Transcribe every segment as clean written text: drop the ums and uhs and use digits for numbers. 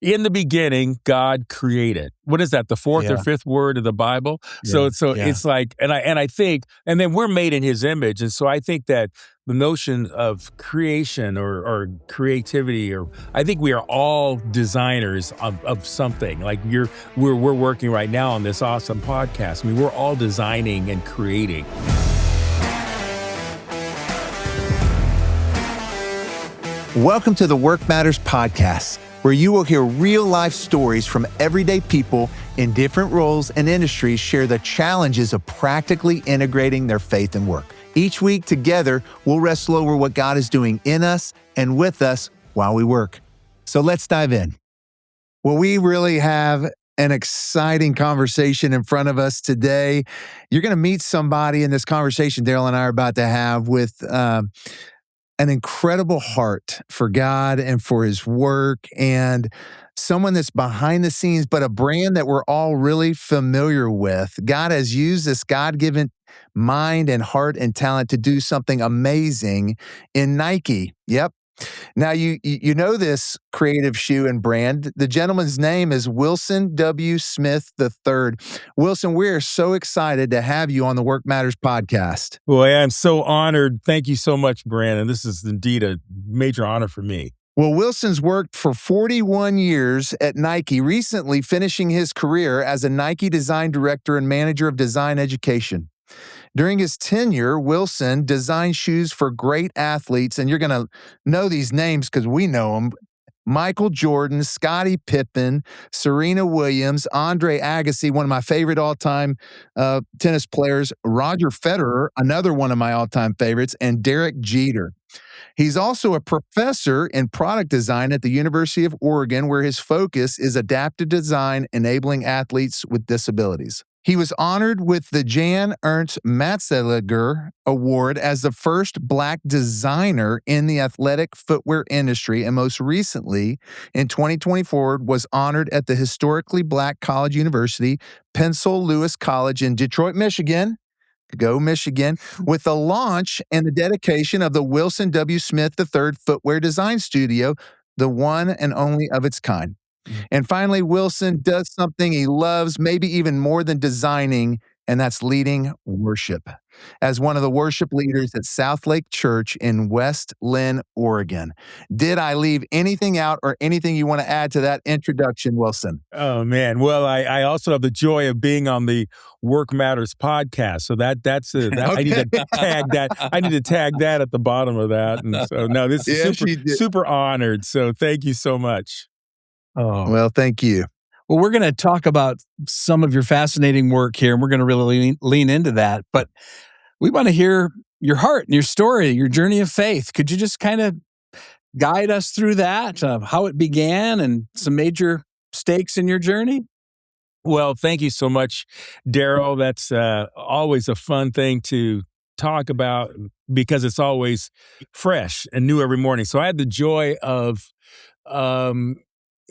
in the beginning, God created. What is that? The fourth or fifth word of the Bible. So it's like, and I think, and then we're made in His image, and so I think that the notion of creation or creativity, or I think we are all designers of something. Like we're working right now on this awesome podcast. I mean, we're all designing and creating. Welcome to the Workmatters podcast, where you will hear real-life stories from everyday people in different roles and industries share the challenges of practically integrating their faith and work. Each week together, we'll wrestle over what God is doing in us and with us while we work. So let's dive in. Well, we really have an exciting conversation in front of us today. You're going to meet somebody in this conversation Darrel and I are about to have with an incredible heart for God and for His work, and someone that's behind the scenes, but a brand that we're all really familiar with. God has used this God-given mind and heart and talent to do something amazing in Nike. Yep. Now, you know this creative shoe and brand. The gentleman's name is Wilson W. Smith III. Wilson, we are so excited to have you on the Workmatters podcast. Well, I am so honored. Thank you so much, Brandon. This is indeed a major honor for me. Well, Wilson's worked for 41 years at Nike, recently finishing his career as a Nike design director and manager of design education. During his tenure, Wilson designed shoes for great athletes, and you're going to know these names because we know them. Michael Jordan, Scottie Pippen, Serena Williams, Andre Agassi, one of my favorite all-time tennis players, Roger Federer, another one of my all-time favorites, and Derek Jeter. He's also a professor in product design at the University of Oregon, where his focus is adaptive design, enabling athletes with disabilities. He was honored with the Jan Ernst Matzeliger Award as the first Black designer in the athletic footwear industry, and most recently, in 2024, was honored at the historically Black college university, Pencil Lewis College in Detroit, Michigan. Go Michigan, with the launch and the dedication of the Wilson W. Smith III Footwear Design Studio, the one and only of its kind. And finally, Wilson does something he loves, maybe even more than designing, and that's leading worship. As one of the worship leaders at South Lake Church in West Lynn, Oregon. Did I leave anything out or anything you want to add to that introduction, Wilson? Oh, man. Well, I also have the joy of being on the Workmatters podcast. So that's okay. I need to tag that. I need to tag that at the bottom of that. And so, no, this is super honored. So thank you so much. Oh, well, thank you. Well, we're going to talk about some of your fascinating work here, and we're going to really lean into that. But we want to hear your heart and your story, your journey of faith. Could you just kind of guide us through that, how it began and some major stakes in your journey? Well, thank you so much, Darrel. That's always a fun thing to talk about because it's always fresh and new every morning. So I had the joy of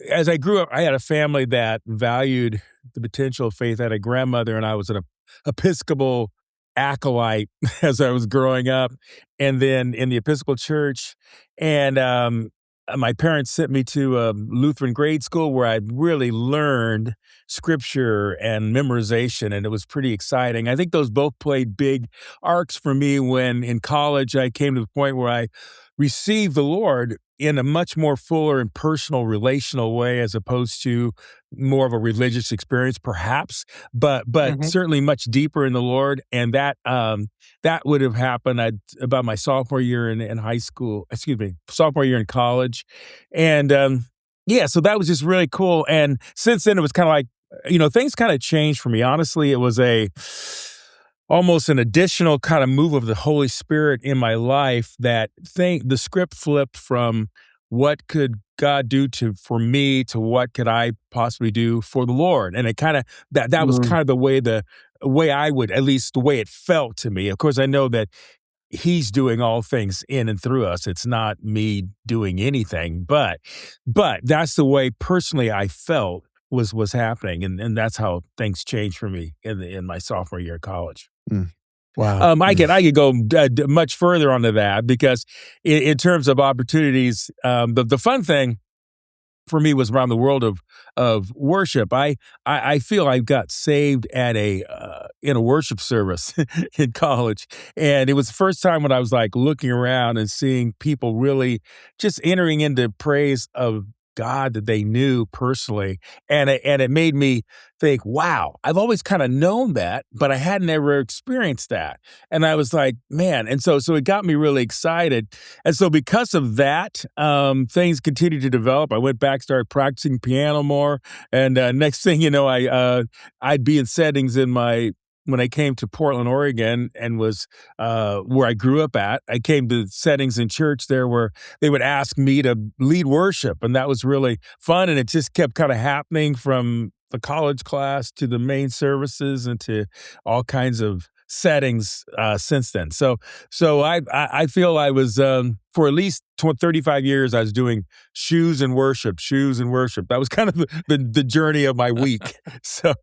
as I grew up, I had a family that valued the potential of faith. I had a grandmother, and I was an Episcopal acolyte as I was growing up, and then in the Episcopal Church. And my parents sent me to a Lutheran grade school where I really learned scripture and memorization, and it was pretty exciting. I think those both played big arcs for me when in college I came to the point where I received the Lord in a much more fuller and personal relational way, as opposed to more of a religious experience, perhaps, but certainly much deeper in the Lord. And that would have happened about my sophomore year in high school, sophomore year in college. And so that was just really cool. And since then it was kind of like, things kind of changed for me. Honestly, it was almost an additional kind of move of the Holy Spirit in my life the script flipped from what could God do for me to what could I possibly do for the Lord. And it kind of, that was kind of the way I would, at least the way it felt to me. Of course, I know that He's doing all things in and through us. It's not me doing anything, but that's the way personally I felt was happening. And that's how things changed for me in my sophomore year of college. Wow. I could go much further onto that because in terms of opportunities, the fun thing for me was around the world of worship. I feel I got saved at in a worship service in college, and it was the first time when I was like looking around and seeing people really just entering into praise of God that they knew personally, and it made me think, wow, I've always kind of known that, but I hadn't ever experienced that, and I was like, man, and so it got me really excited, and so because of that, things continued to develop. I went back, started practicing piano more, and next thing you know, I'd be in settings when I came to Portland, Oregon, and was where I grew up at. I came to settings in church there where they would ask me to lead worship, and that was really fun. And it just kept kind of happening from the college class to the main services and to all kinds of settings since then. So I feel I was for at least 35 years I was doing shoes and worship. That was kind of the journey of my week. So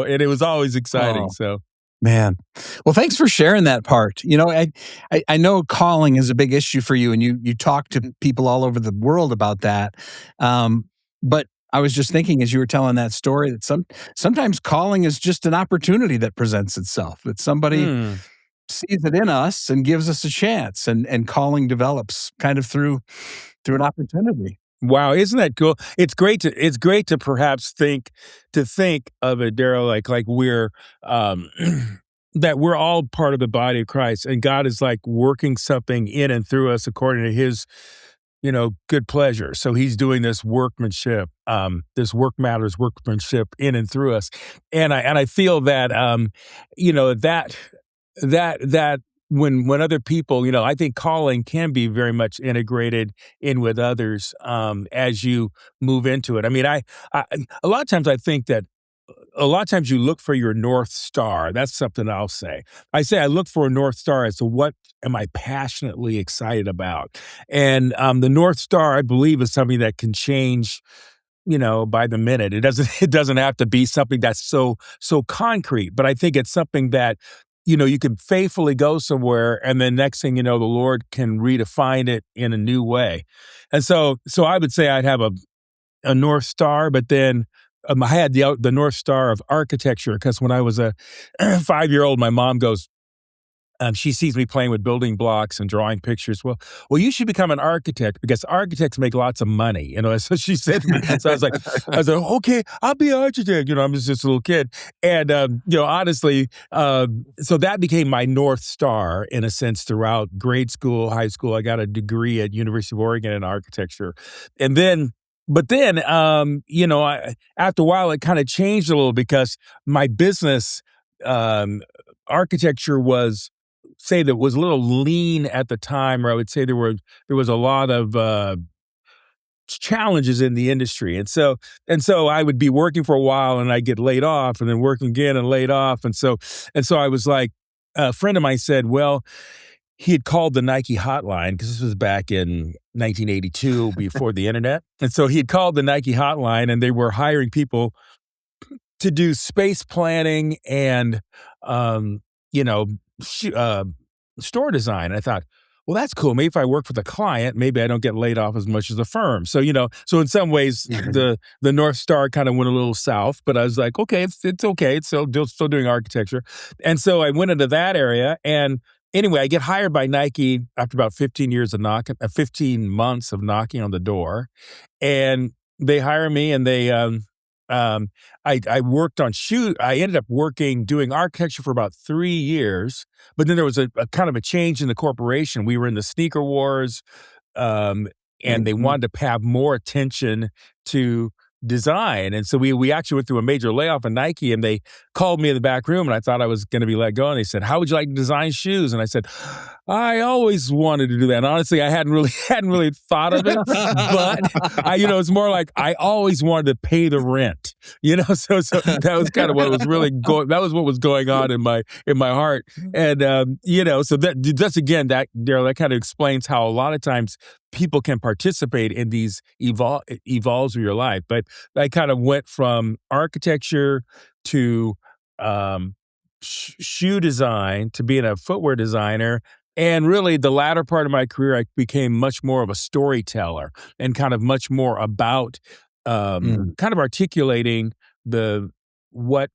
and it was always exciting. Oh. So Man. Well, thanks for sharing that part. You know, I know calling is a big issue for you, and you talk to people all over the world about that. But I was just thinking as you were telling that story that sometimes calling is just an opportunity that presents itself, that somebody sees it in us and gives us a chance, and calling develops kind of through an opportunity. Wow, isn't that cool? It's great to perhaps think of it, Darrel, like we're that we're all part of the body of Christ, and God is like working something in and through us according to His, good pleasure. So He's doing this workmanship, this Workmatters workmanship in and through us, and I feel that that when other people, I think calling can be very much integrated in with others as you move into it. I mean, I a lot of times I think that a lot of times you look for your North Star. That's something I'll say. I look for a North Star as to what am I passionately excited about. And the North Star, I believe, is something that can change, by the minute. It doesn't have to be something that's so concrete, but I think it's something that you can faithfully go somewhere, and then next thing you know, the Lord can redefine it in a new way. And so I would say I'd have a North Star, but then I had the North Star of architecture, because when I was a 5-year-old, my mom goes, she sees me playing with building blocks and drawing pictures. Well, you should become an architect because architects make lots of money. So she said to me. So I was like, okay, I'll be an architect. I'm just this little kid, and honestly, so that became my North Star in a sense throughout grade school, high school. I got a degree at University of Oregon in architecture, and then. But then, after a while, it kind of changed a little because my business, architecture was a little lean at the time, or I would say there was a lot of challenges in the industry, and so I would be working for a while and I'd get laid off, and then working again and laid off, and so I was like, a friend of mine said, well. He had called the Nike hotline because this was back in 1982 before the internet. And so he had called the Nike hotline, and they were hiring people to do space planning and, store design. And I thought, well, that's cool. Maybe if I work for the client, maybe I don't get laid off as much as the firm. So, so in some ways, the North Star kind of went a little south, but I was like, okay, it's okay. It's still doing architecture. And so I went into that area, and anyway, I get hired by Nike after about 15 months of knocking on the door, and they hire me, and they, I worked on shoes. I ended up doing architecture for about 3 years, but then there was a kind of a change in the corporation. We were in the sneaker wars, and they wanted to have more attention to design. And so we actually went through a major layoff in Nike, and they called me in the back room, and I thought I was going to be let go. And they said, how would you like to design shoes? And I said, I always wanted to do that. And honestly, I hadn't really thought of it, but it's more like I always wanted to pay the rent, so that was kind of what was really that was what was going on in my heart. And, so that's again, Darrel, that kind of explains how a lot of times people can participate in these evolves of your life. But I kind of went from architecture to shoe design to being a footwear designer And really, the latter part of my career, I became much more of a storyteller and kind of much more about kind of articulating the what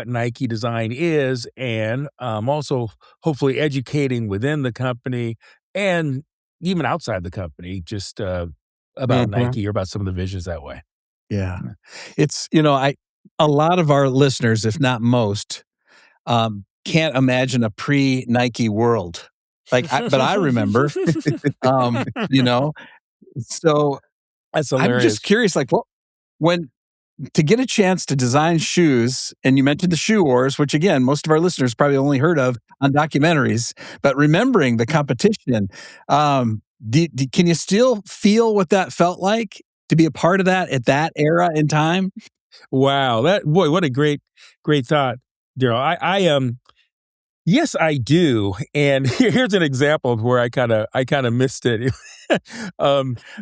Nike design is, and also hopefully educating within the company and even outside the company, just about Mhm. Nike or about some of the visions that way. Yeah. It's, a lot of our listeners, if not most, can't imagine a pre-Nike world. But I remember, you know, so That's I'm just hilarious. curious, like, when to get a chance to design shoes, and you mentioned the Shoe Wars, which again, most of our listeners probably only heard of on documentaries, but remembering the competition, can you still feel what that felt like to be a part of that at that era in time? Wow, what a great thought, Darrell. Yes, I do, and here's an example of where I kinda missed it.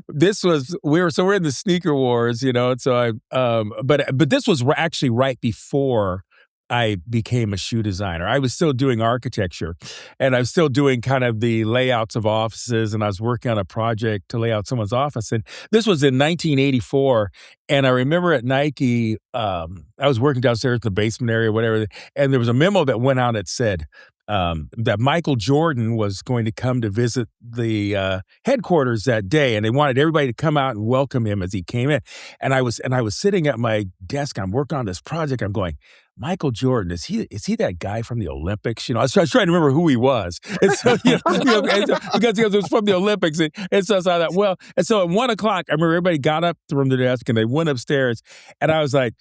This was we're in the sneaker wars, and so but this was actually right before I became a shoe designer. I was still doing architecture, and I was still doing kind of the layouts of offices, and I was working on a project to lay out someone's office, and this was in 1984, and I remember at Nike, I was working downstairs in the basement area, whatever, and there was a memo that went out that said, that Michael Jordan was going to come to visit the headquarters that day, and they wanted everybody to come out and welcome him as he came in. And I was sitting at my desk. I'm working on this project. I'm going, Michael Jordan, is he that guy from the Olympics? I was trying to remember who he was, and so because it was from the Olympics, and so I saw that. Well, and so at 1 o'clock, I remember everybody got up from their desk and they went upstairs, and I was like,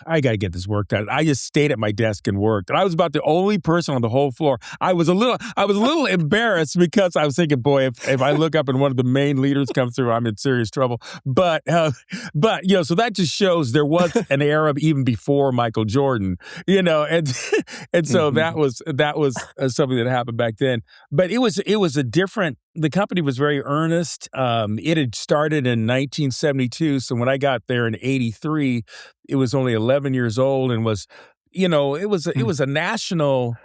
I got to get this work done. I just stayed at my desk and worked. And I was about the only person on the whole floor. I was a little embarrassed because I was thinking, boy, if I look up and one of the main leaders comes through, I'm in serious trouble. But so that just shows there was an era even before Michael Jordan, and and so Mhm. that was something that happened back then. But it was a different. The company was very earnest. It had started in 1972, so when I got there in '83, it was only 11 years old, and it was a national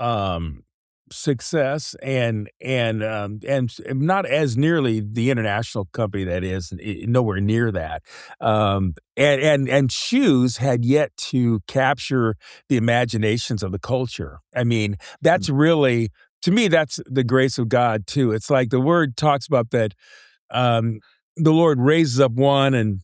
um success, and not as nearly the international company that is, nowhere near that. And shoes had yet to capture the imaginations of the culture. I mean, that's really, to me, that's the grace of God too. It's like the word talks about that, um the Lord raises up one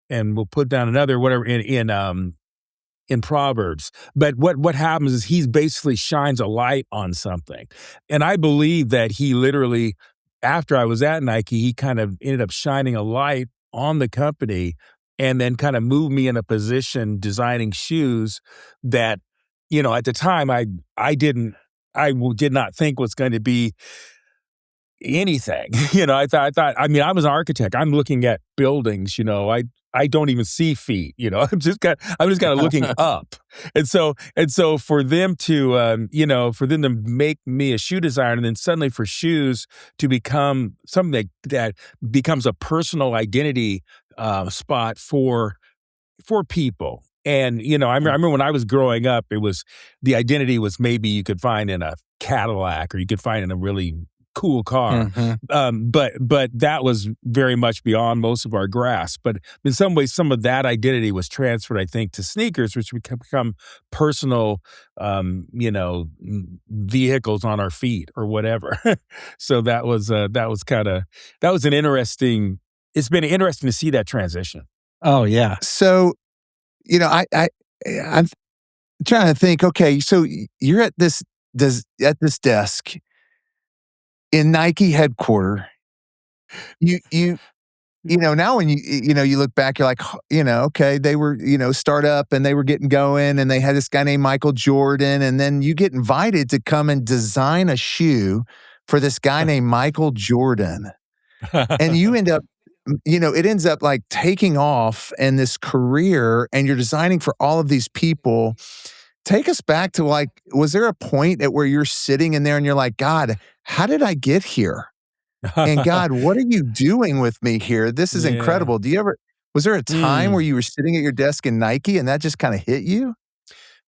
and will put down another, whatever, in Proverbs. But what happens is he basically shines a light on something. And I believe that he literally, after I was at Nike, he kind of ended up shining a light on the company, and then kind of moved me in a position designing shoes that, at the time did not think was going to be anything. I mean, I was an architect. I'm looking at buildings, I don't even see feet, I'm just kind of looking up. And so for them to make me a shoe designer, and then suddenly for shoes to become something that becomes a personal identity spot for people. And I remember when I was growing up, the identity was maybe you could find in a Cadillac, or you could find in a really cool car. Mhm. But that was very much beyond most of our grasp. But in some ways, some of that identity was transferred, I think, to sneakers, which become personal, vehicles on our feet or whatever. So that was an interesting. It's been interesting to see that transition. Oh, yeah. So, I'm trying to think, okay, so you're at this desk in Nike headquarters. Now when you look back, you're like, okay, they were, startup, and they were getting going, and they had this guy named Michael Jordan, and then you get invited to come and design a shoe for this guy named Michael Jordan. And you end up, it ends up like taking off in this career, and you're designing for all of these people. Take us back to, like, was there a point at where you're sitting in there and you're like, God, how did I get here? And God, what are you doing with me here? This is Yeah. incredible. Was there a time where Mm. you were sitting at your desk in Nike and that just kind of hit you?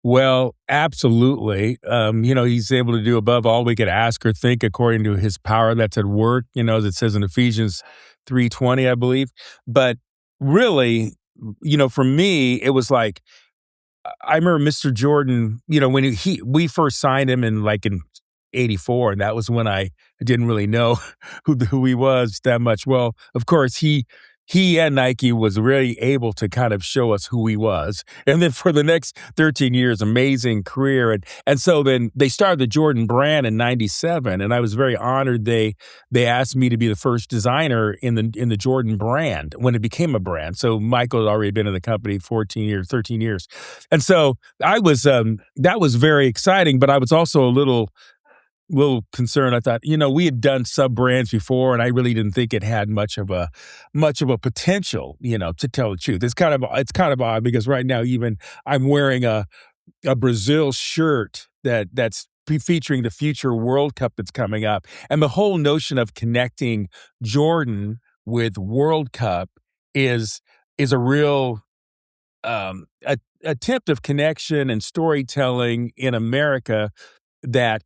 Well, absolutely. He's able to do above all we could ask or think according to his power that's at work, as it says in Ephesians 3:20, I believe. But really, for me, it was like I remember Mr. Jordan, when we first signed him in '84, and that was when I didn't really know who he was that much. Well, of course, he and Nike was really able to kind of show us who he was. And then for the next 13 years, amazing career. And so then they started the Jordan brand in '97, and I was very honored they asked me to be the first designer in the Jordan brand when it became a brand. So Michael had already been in the company 14 years, 13 years. And so I was that was very exciting, but I was also a little concerned. I thought, we had done sub brands before, and I really didn't think it had much of a potential, to tell the truth. It's kind of odd because right now even I'm wearing a Brazil shirt that's featuring the future World Cup that's coming up, and the whole notion of connecting Jordan with World Cup is a real attempt of connection and storytelling in America that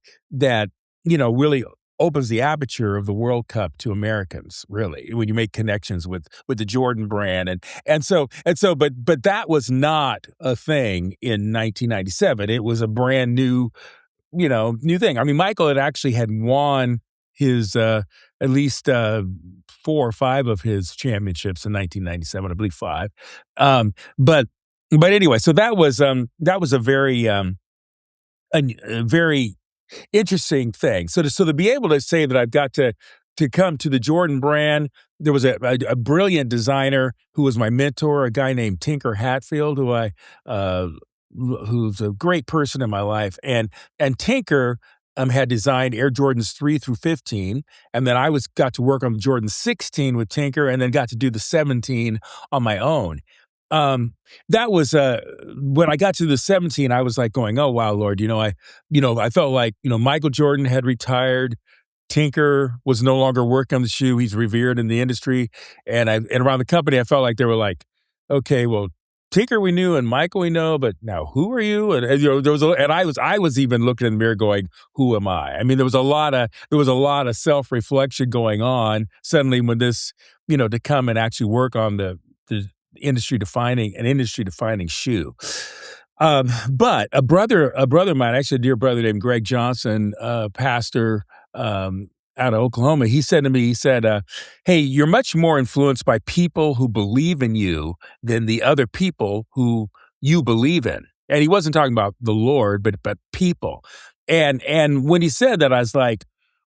really opens the aperture of the World Cup to Americans, really, when you make connections with the Jordan brand. But that was not a thing in 1997. It was a brand new, new thing. I mean, Michael had won his at least 4 or 5 of his championships in 1997, I believe 5. But anyway, so that was a very interesting thing. So to be able to say that I've got to come to the Jordan brand, there was a brilliant designer who was my mentor, a guy named Tinker Hatfield, who's a great person in my life, and Tinker had designed Air Jordans 3 through 15, and then I got to work on the Jordan 16 with Tinker, and then got to do the 17 on my own. That was when I got to the 17, I was like going, "Oh wow, Lord, I felt like, Michael Jordan had retired, Tinker was no longer working on the shoe, he's revered in the industry, and around the company, I felt like they were like, okay, well, Tinker we knew and Michael we know, but now who are you?" And I was even looking in the mirror going, "Who am I?" I mean, there was a lot of self-reflection going on suddenly when this, to come and actually work on the industry defining shoe. But a brother of mine, actually a dear brother named Greg Johnson, pastor out of Oklahoma, he said to me, "Hey, you're much more influenced by people who believe in you than the other people who you believe in." And he wasn't talking about the Lord, but people. And when he said that, I was like,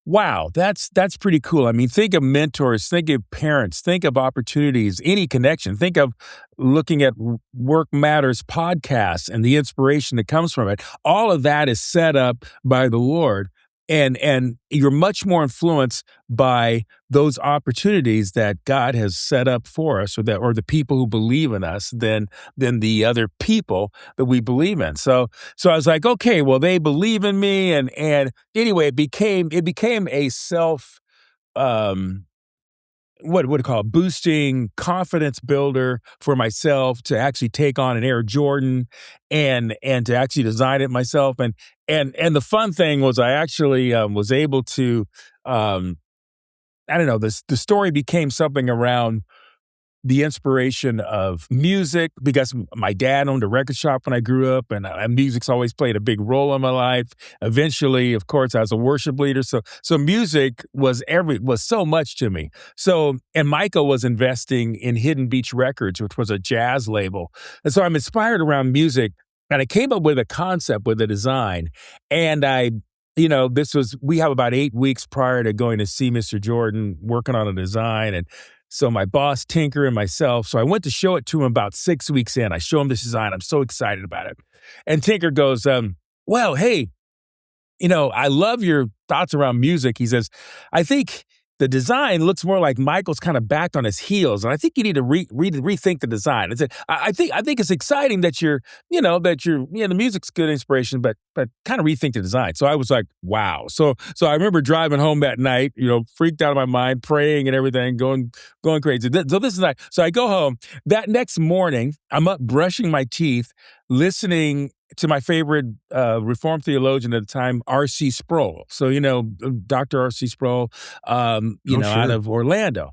wow, that's pretty cool. I mean, think of mentors, think of parents, think of opportunities, any connection. Think of looking at Workmatters podcasts and the inspiration that comes from it. All of that is set up by the Lord. And you're much more influenced by those opportunities that God has set up for us, or the people who believe in us, than the other people that we believe in. So I was like, okay, well, they believe in me, and anyway, it became a self what would call it, boosting confidence builder for myself to actually take on an Air Jordan and to actually design it myself. And the fun thing was I actually was able to, I don't know, the story became something around the inspiration of music, because my dad owned a record shop when I grew up, and music's always played a big role in my life. Eventually, of course, I was a worship leader, so music was so much to me. So, and Michael was investing in Hidden Beach Records, which was a jazz label, and so I'm inspired around music, and I came up with a concept with a design, and we have about 8 weeks prior to going to see Mr. Jordan working on a design, and so my boss, Tinker, and myself, so I went to show it to him about 6 weeks in. I show him this design. I'm so excited about it. And Tinker goes, well, hey, I love your thoughts around music. He says, I think the design looks more like Michael's kind of back on his heels, and I think you need to rethink the design. I said, I think it's exciting that the music's good inspiration, but kind of rethink the design. So I was like, wow. So I remember driving home that night, freaked out of my mind, praying and everything, going crazy. So this is like, so I go home that next morning. I'm up brushing my teeth. listening to my favorite Reformed theologian at the time, R.C. Sproul. So, Dr. R.C. Sproul, out of Orlando.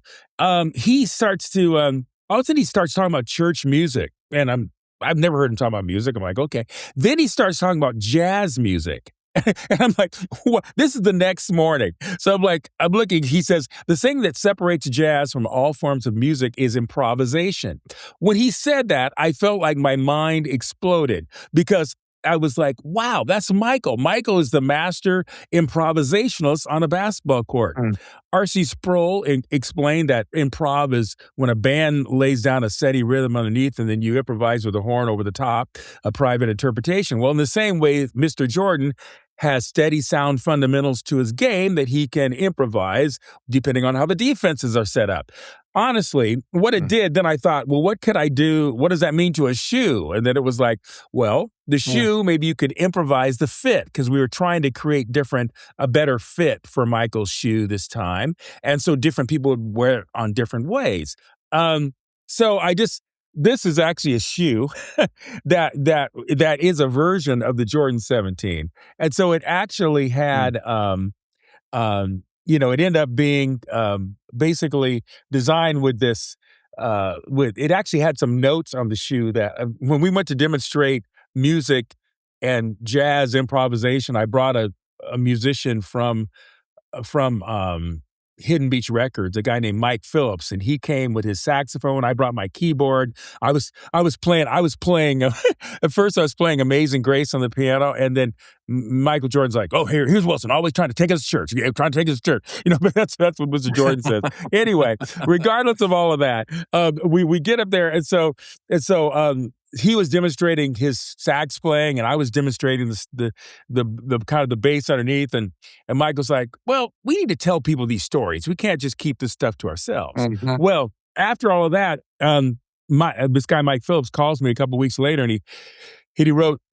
He starts to, all of a sudden he starts talking about church music. And I've never heard him talk about music. I'm like, okay. Then he starts talking about jazz music. And I'm like, what? This is the next morning. So I'm looking, he says, the thing that separates jazz from all forms of music is improvisation. When he said that, I felt like my mind exploded because I was like, wow, that's Michael. Michael is the master improvisationalist on a basketball court. R.C. Sproul explained that improv is when a band lays down a steady rhythm underneath and then you improvise with a horn over the top, a private interpretation. Well, in the same way, Mr. Jordan has steady sound fundamentals to his game that he can improvise depending on how the defenses are set up. Honestly, what it did, then I thought, well, what could I do? What does that mean to a shoe? And then it was like, well, the shoe, maybe you could improvise the fit because we were trying to create a better fit for Michael's shoe this time. And so different people would wear it on different ways. This is actually a shoe that is a version of the Jordan 17. And so it actually had, it ended up being basically designed with this, it actually had some notes on the shoe that when we went to demonstrate music and jazz improvisation, I brought a musician from Hidden Beach Records, a guy named Mike Phillips, and he came with his saxophone. I brought my keyboard. I was playing. At first, I was playing Amazing Grace on the piano, and then Michael Jordan's like, "Oh, here's Wilson, always trying to take us to church. Yeah, trying to take us to church." But that's what Mr. Jordan says. Anyway, regardless of all of that, we get up there, and so he was demonstrating his sax playing, and I was demonstrating the kind of the bass underneath. And Michael's like, "Well, we need to tell people these stories. We can't just keep this stuff to ourselves." Mm-hmm. Well, after all of that, this guy Mike Phillips calls me a couple weeks later, and he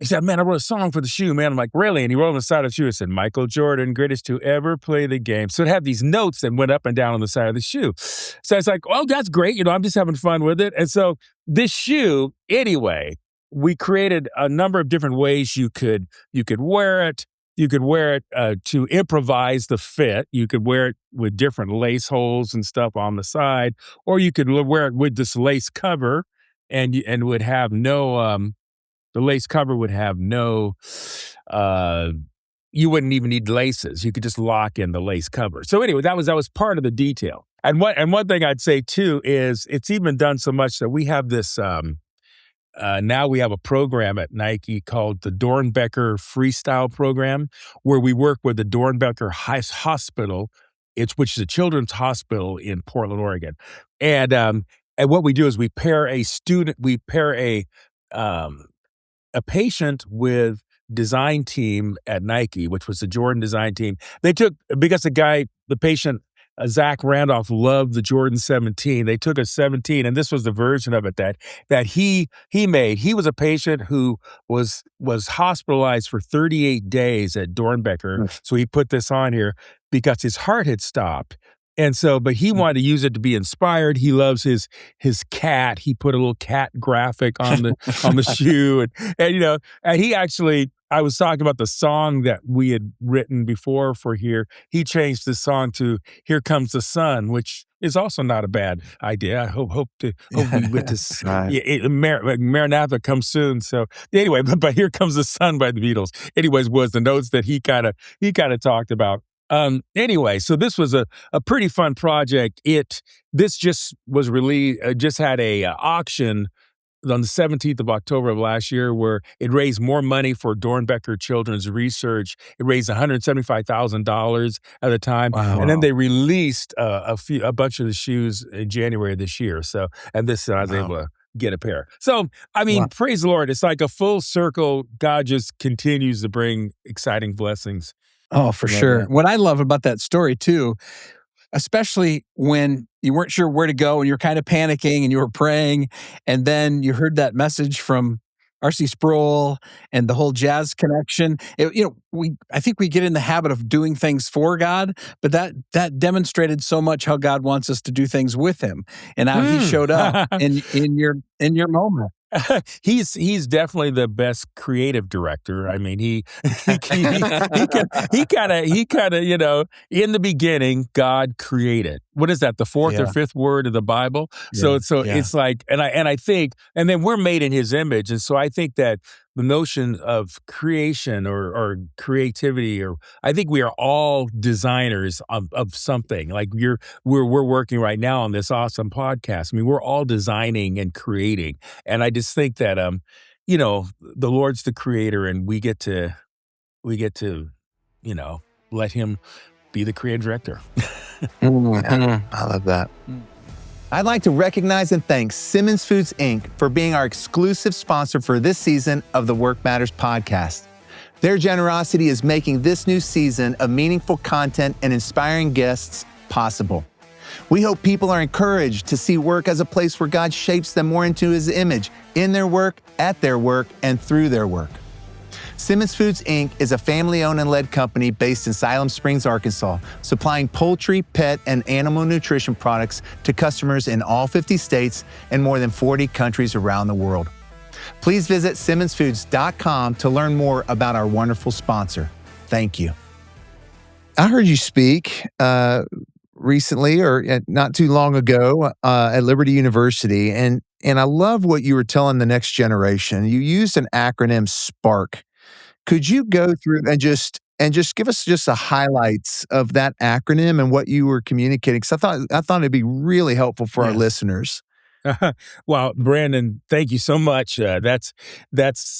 said, "Man, I wrote a song for the shoe, man." I'm like, "Really?" And he wrote on the side of the shoe. It said, "Michael Jordan, greatest to ever play the game." So it had these notes that went up and down on the side of the shoe. So it's like, "Oh, that's great. I'm just having fun with it." And so this shoe, anyway, we created a number of different ways you could wear it. You could wear it to improvise the fit. You could wear it with different lace holes and stuff on the side, or you could wear it with this lace cover, and would have no. The lace cover would have no, you wouldn't even need laces. You could just lock in the lace cover. So anyway, that was part of the detail. And one thing I'd say too is it's even done so much that we have this, now we have a program at Nike called the Dornbecker Freestyle Program, where we work with the Dornbecker Hospital, which is a children's hospital in Portland, Oregon. And what we do is we pair a patient with design team at Nike, which was the Jordan design team. Because the patient, Zach Randolph, loved the Jordan 17. They took a 17, and this was the version of it that he made. He was a patient who was hospitalized for 38 days at Dornbecker. So he put this on here because his heart had stopped. And so, but he wanted to use it to be inspired. He loves his cat. He put a little cat graphic on the shoe, and he actually, I was talking about the song that we had written before for here. He changed the song to "Here Comes the Sun," which is also not a bad idea. I hope we with this. Right. Maranatha comes soon. So anyway, but "Here Comes the Sun" by the Beatles, anyways, was the notes that he kind of talked about. Anyway, so this was a pretty fun project. This just was released, just had a auction on the 17th of October of last year, where it raised more money for Dornbecker Children's Research. It raised $175,000 at the time. Wow. And then they released a bunch of the shoes in January of this year. So, I was able to get a pair. So, praise the Lord. It's like a full circle. God just continues to bring exciting blessings. Oh, for sure. What I love about that story too, especially when you weren't sure where to go and you're kind of panicking and you were praying, and then you heard that message from R.C. Sproul and the whole jazz connection. I think we get in the habit of doing things for God, but that demonstrated so much how God wants us to do things with Him, and how He showed up in your moment. He's definitely the best creative director. I mean, he kind of in the beginning God created. What is that? The fourth or Yeah. fifth word of the Bible. Yeah, So yeah. it's like, and I think, and then we're made in His image, and so I think that the notion of creation or creativity, or I think we are all designers of something. Like we're working right now on this awesome podcast. I mean, we're all designing and creating. And I just think that the Lord's the creator, and we get to let Him be the creative director. Yeah, I love that. I'd like to recognize and thank Simmons Foods, Inc. for being our exclusive sponsor for this season of the Workmatters podcast. Their generosity is making this new season of meaningful content and inspiring guests possible. We hope people are encouraged to see work as a place where God shapes them more into His image, in their work, at their work, and through their work. Simmons Foods, Inc. is a family-owned and led company based in Siloam Springs, Arkansas, supplying poultry, pet, and animal nutrition products to customers in all 50 states and more than 40 countries around the world. Please visit simmonsfoods.com to learn more about our wonderful sponsor. Thank you. I heard you speak recently, or not too long ago, at Liberty University, and I love what you were telling the next generation. You used an acronym, SPARK. Could you go through and just give us just the highlights of that acronym and what you were communicating? Because I thought it'd be really helpful for our listeners. Well, Brandon, thank you so much. That's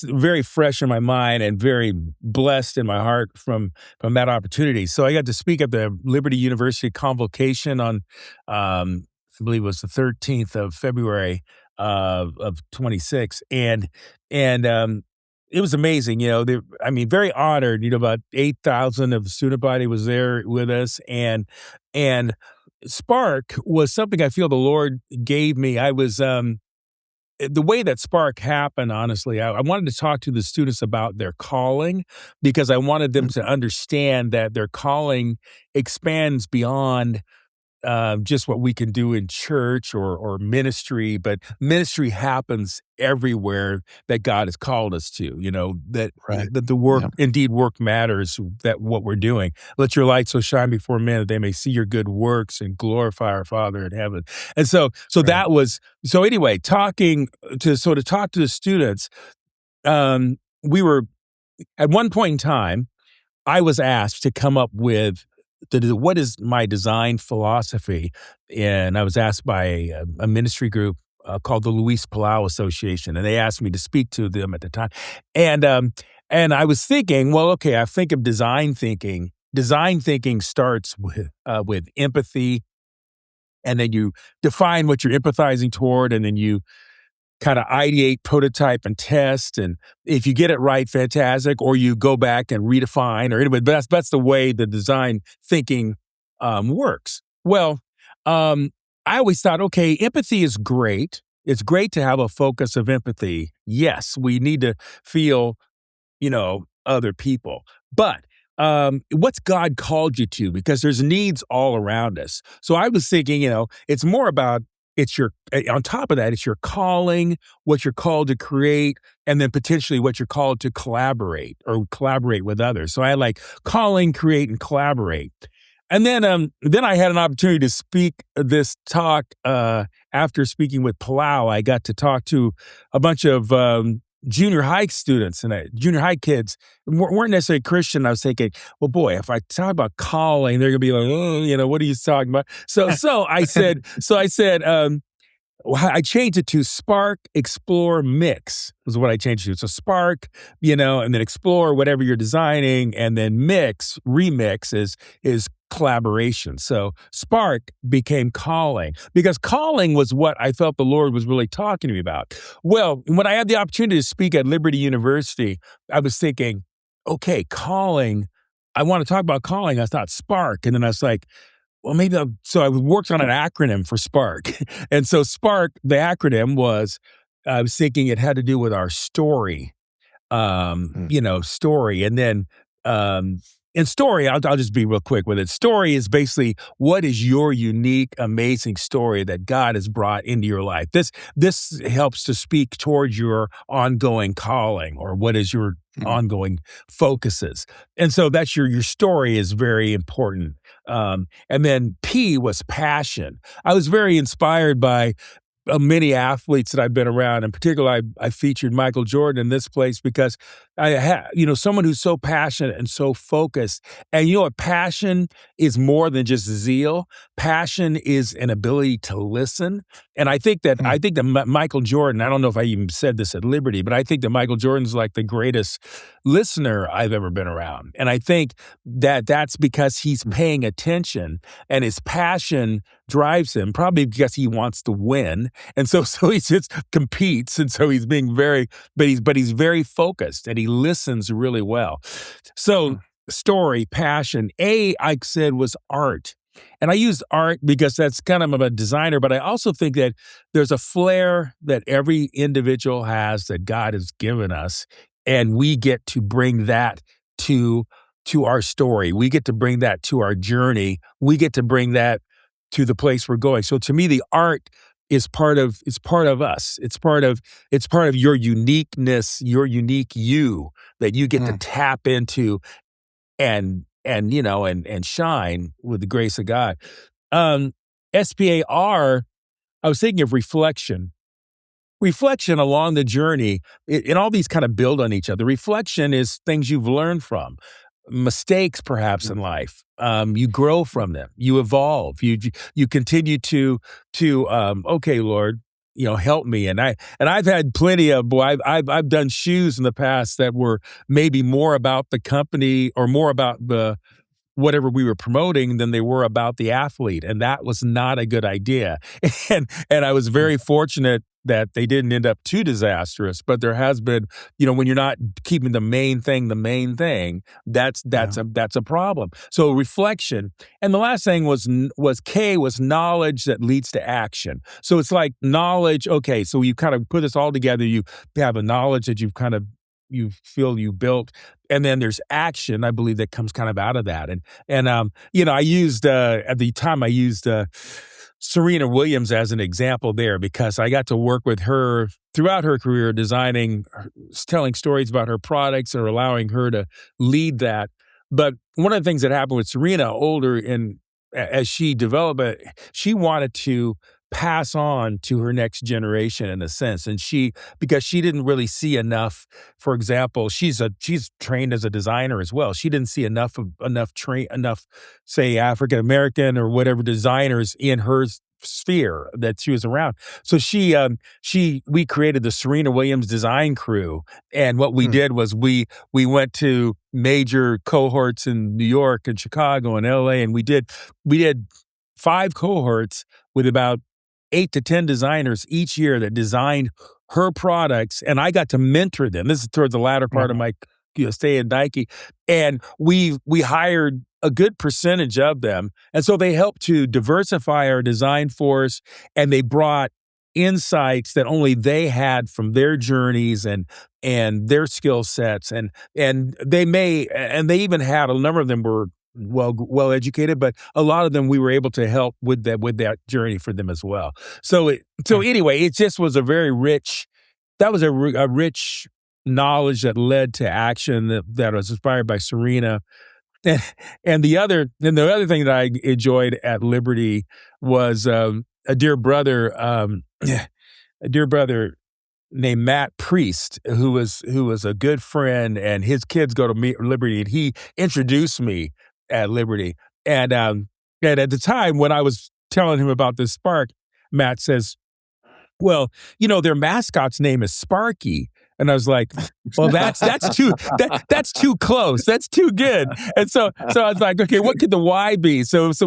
very fresh in my mind and very blessed in my heart from that opportunity. So I got to speak at the Liberty University convocation on, I believe it was the 13th of February of 26, and it was amazing. Very honored. About 8,000 of the student body was there with us, and Spark was something I feel the Lord gave me. I was the way that Spark happened, honestly, I wanted to talk to the students about their calling, because I wanted them to understand that their calling expands beyond just what we can do in church or ministry, but ministry happens everywhere that God has called us to, that the work, indeed work matters, that what we're doing. Let your light so shine before men that they may see your good works and glorify our Father in heaven. And so that was, so anyway, talk to the students, we were, at one point in time, I was asked to come up with what is my design philosophy, and I was asked by a ministry group called the Luis Palau Association, and they asked me to speak to them at the time, and I was thinking, well, okay, I think of design thinking. Design thinking starts with empathy, and then you define what you're empathizing toward, and then you kind of ideate, prototype, and test. And if you get it right, fantastic, or you go back and redefine, or anyway, that's the way the design thinking works. Well, I always thought, okay, empathy is great. It's great to have a focus of empathy. Yes, we need to feel, other people. But what's God called you to? Because there's needs all around us. So I was thinking, it's more about, on top of that, it's your calling, what you're called to create, and then potentially what you're called to collaborate with others. So I had like calling, create, and collaborate. And then I had an opportunity to speak this talk after speaking with Palau. I got to talk to a bunch of junior high students and junior high kids weren't necessarily Christian. I was thinking, well, boy, if I talk about calling, they're gonna be like, oh, what are you talking about? So I said, I changed it to Spark, Explore, Mix was what I changed it to. So Spark, and then Explore whatever you're designing, and then remix is collaboration. So Spark became calling, because calling was what I felt the Lord was really talking to me about. Well, when I had the opportunity to speak at Liberty University, I was thinking, okay, calling, I want to talk about calling. I thought Spark, and then I was like, well, maybe so I worked on an acronym for Spark. And so Spark, the acronym was, I was thinking it had to do with our story, story. And then in story, I'll just be real quick with it. Story is basically what is your unique, amazing story that God has brought into your life. This helps to speak towards your ongoing calling or what is your ongoing focuses. And so that's your story is very important. And then P was passion. I was very inspired by many athletes that I've been around. In particular, I featured Michael Jordan in this place because I had, someone who's so passionate and so focused. And you know what? Passion is more than just zeal. Passion is an ability to listen. And I think that Michael Jordan, I don't know if I even said this at Liberty, but I think that Michael Jordan's like the greatest listener I've ever been around. And I think that that's because he's paying attention and his passion drives him, probably because he wants to win. And so he just competes. And so he's being but he's very focused and he listens really well. So story, passion. I said was art. And I used art because that's kind of a designer, but I also think that there's a flair that every individual has that God has given us. And we get to bring that to our story. We get to bring that to our journey. We get to bring that to the place we're going. So to me, the art is part of us. It's part of your uniqueness, your unique you that you get to tap into and shine with the grace of God. SPAR, I was thinking of reflection. Reflection along the journey, and all these kind of build on each other. Reflection is things you've learned from, mistakes perhaps in life. You grow from them. You evolve. You continue to okay, Lord, help me. And I've had plenty of I've done shoes in the past that were maybe more about the company or more about the whatever we were promoting than they were about the athlete. And that was not a good idea. And I was very fortunate that they didn't end up too disastrous, but there has been, when you're not keeping the main thing, that's a problem. So reflection. And the last thing was K was knowledge that leads to action. So it's like knowledge. Okay. So you kind of put this all together. You have a knowledge that you feel you built. And then there's action, I believe, that comes kind of out of that. And I used, at the time I used, Serena Williams as an example there because I got to work with her throughout her career, designing, telling stories about her products and allowing her to lead that. But one of the things that happened with Serena, older and as she developed, she wanted to pass on to her next generation in a sense. And because she didn't really see enough, for example, she's trained as a designer as well. She didn't see enough say African-American or whatever designers in her sphere that she was around. So we created the Serena Williams design crew. And what we did was we went to major cohorts in New York and Chicago and LA. And we did 5 cohorts with about 8 to 10 designers each year that designed her products. And I got to mentor them. This is towards the latter part of my stay in Nike. And we hired a good percentage of them. And so they helped to diversify our design force, and they brought insights that only they had from their journeys and their skill sets. And they even had, a number of them were well educated, but a lot of them we were able to help with that journey for them as well. So anyway, it just was a very rich. That was a rich knowledge that led to action that was inspired by Serena. And the other thing that I enjoyed at Liberty was a dear brother named Matt Priest, who was a good friend, and his kids go to Liberty, and he introduced me at Liberty. And at the time when I was telling him about this Spark, Matt says, well, their mascot's name is Sparky. And I was like, well, that's too close. That's too good. And so I was like, okay, what could the Y be? So after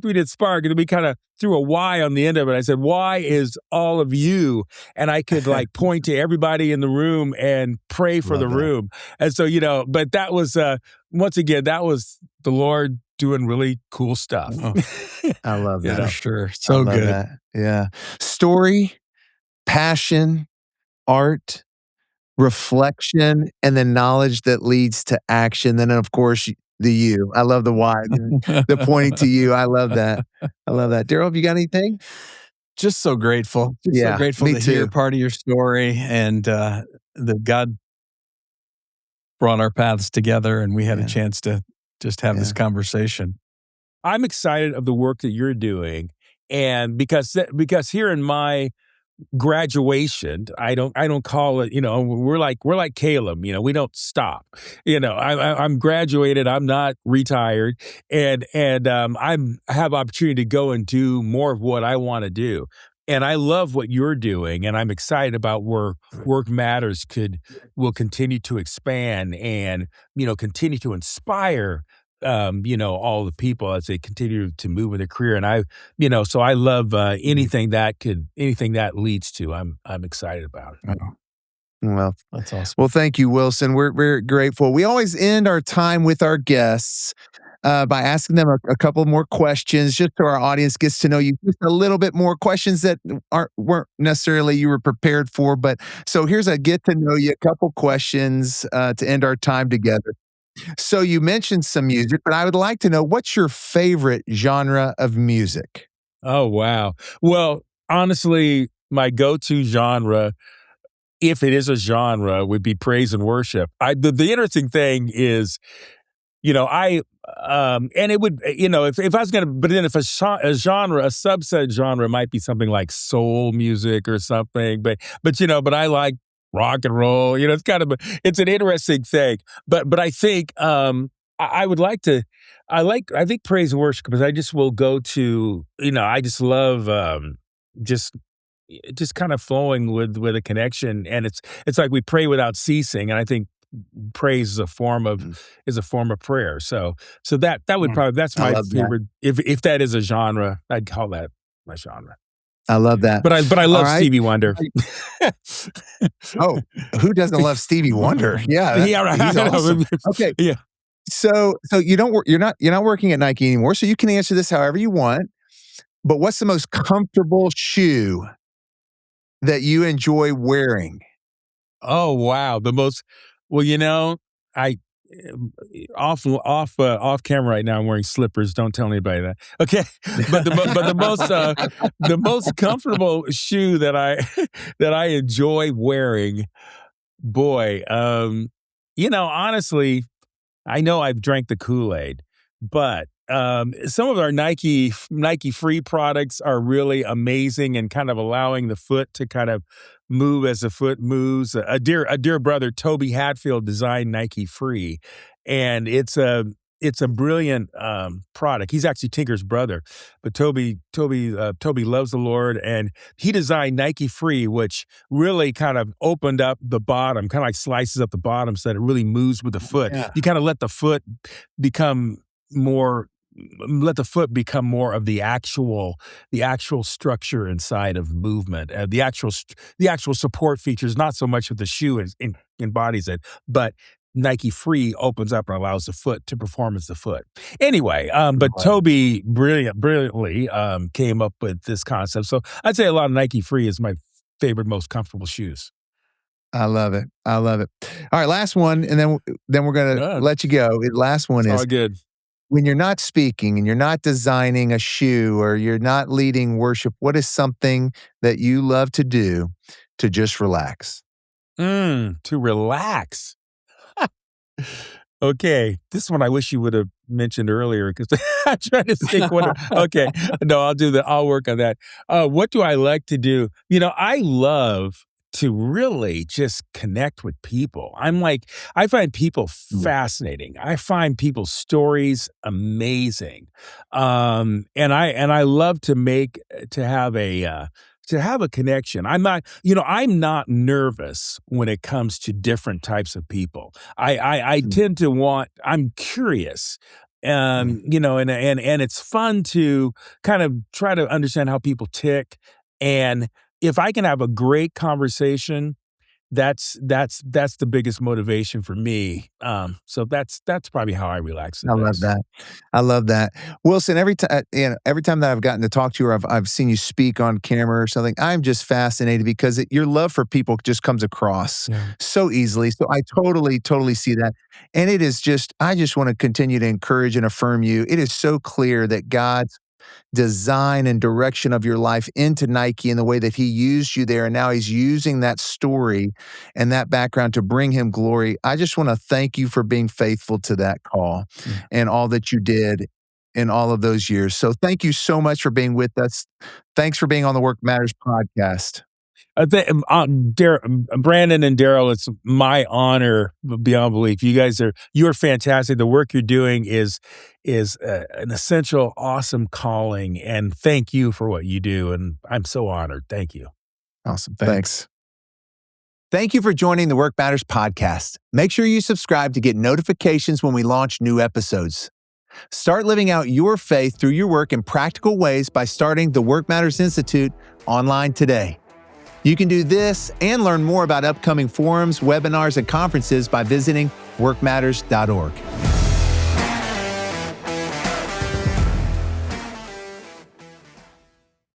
we did Spark, and then we kind of threw a Y on the end of it. I said, Y is all of you. And I could point to everybody in the room and pray for the room. And so, but that was, once again, that was the Lord doing really cool stuff. Oh, I love that. For sure. So good. That. Yeah. Story, passion, art, reflection, and then knowledge that leads to action. Then, of course, The you. I love the why. The pointing to you. I love that. I love that. Darrel, have you got anything? Just so grateful. Just so Yeah, grateful me to hear too. part of your story and that God brought our paths together and we had a chance to just have this conversation. I'm excited of the work that you're doing, and because here in my graduation, I don't call it, we're like Caleb, we don't stop. I'm graduated, I'm not retired, and I have opportunity to go and do more of what I want to do. And I love what you're doing, and I'm excited about where Workmatters will continue to expand and continue to inspire all the people as they continue to move in their career. And so I love anything that leads to. I'm excited about it. Oh, Well, that's awesome. Well, thank you, Wilson. We're very grateful. We always end our time with our guests by asking them a couple more questions, just so our audience gets to know you just a little bit more. Questions that weren't necessarily you were prepared for, but so here's a get to know you, a couple questions to end our time together. So you mentioned some music, but I would like to know, what's your favorite genre of music? Oh, wow. Well, honestly, my go-to genre, if it is a genre, would be praise and worship. The interesting thing is, and it would, if I was going to, but then if a genre, a subset genre might be something like soul music or something, but I like rock and roll, it's kind of, it's an interesting thing, but I think, I would like to, I think praise and worship, because I just will go to, I just love, just kind of flowing with a connection, and it's like we pray without ceasing, and I think praise is a form of prayer. So that would probably, that's my favorite. If that is a genre, I'd call that my genre. I love that. But I love Stevie Wonder. Oh, who doesn't love Stevie Wonder? Yeah, he's awesome. Okay, yeah. So you don't work. You're not working at Nike anymore. So you can answer this however you want. But what's the most comfortable shoe that you enjoy wearing? Oh, wow. I off camera right now, I'm wearing slippers. Don't tell anybody that. Okay. But the most comfortable shoe that I enjoy wearing, boy, honestly, I know I've drank the Kool-Aid, but some of our Nike Free products are really amazing and kind of allowing the foot to kind of move as the foot moves. A dear brother, Toby Hatfield, designed Nike Free, and it's a brilliant product. He's actually Tinker's brother, but Toby loves the Lord, and he designed Nike Free, which really kind of opened up the bottom, kind of like slices up the bottom so that it really moves with the foot. Yeah. You kind of let the foot become more of the actual structure inside of movement. The actual support features, not so much of the shoe embodies it, but Nike Free opens up and allows the foot to perform as the foot. Anyway, but Toby brilliantly came up with this concept. So I'd say a lot of Nike Free is my favorite, most comfortable shoes. I love it. All right, last one, and then we're gonna let you go. The last one is all good. When you're not speaking and you're not designing a shoe or you're not leading worship, what is something that you love to do to just relax? To relax. Okay, this one I wish you would have mentioned earlier, because I'm trying to think. Okay, no, I'll do that. I'll work on that. What do I like to do? I love to really just connect with people. I find people fascinating. I find people's stories amazing. And I love to have a connection. I'm not nervous when it comes to different types of people. I tend to I'm curious. And it's fun to kind of try to understand how people tick. And if I can have a great conversation that's the biggest motivation for me. So that's probably how I relax the I love best. that. I love that. Wilson, every time every time that I've gotten to talk to you or I've seen you speak on camera or something, I'm just fascinated because your love for people just comes across Yeah. so easily. So I totally see that. And it is just I just want to continue to encourage and affirm you. It is so clear that God's design and direction of your life into Nike and the way that he used you there. And now he's using that story and that background to bring him glory. I just want to thank you for being faithful to that call and all that you did in all of those years. So thank you so much for being with us. Thanks for being on the Work Matters podcast. Brandon and Darrel, it's my honor beyond belief. You are fantastic. The work you're doing is an essential, awesome calling, and thank you for what you do. And I'm so honored. Thank you. Awesome. Thanks. Thank you for joining the Work Matters podcast. Make sure you subscribe to get notifications when we launch new episodes. Start living out your faith through your work in practical ways by starting the Work Matters Institute online today. You can do this and learn more about upcoming forums, webinars, and conferences by visiting workmatters.org.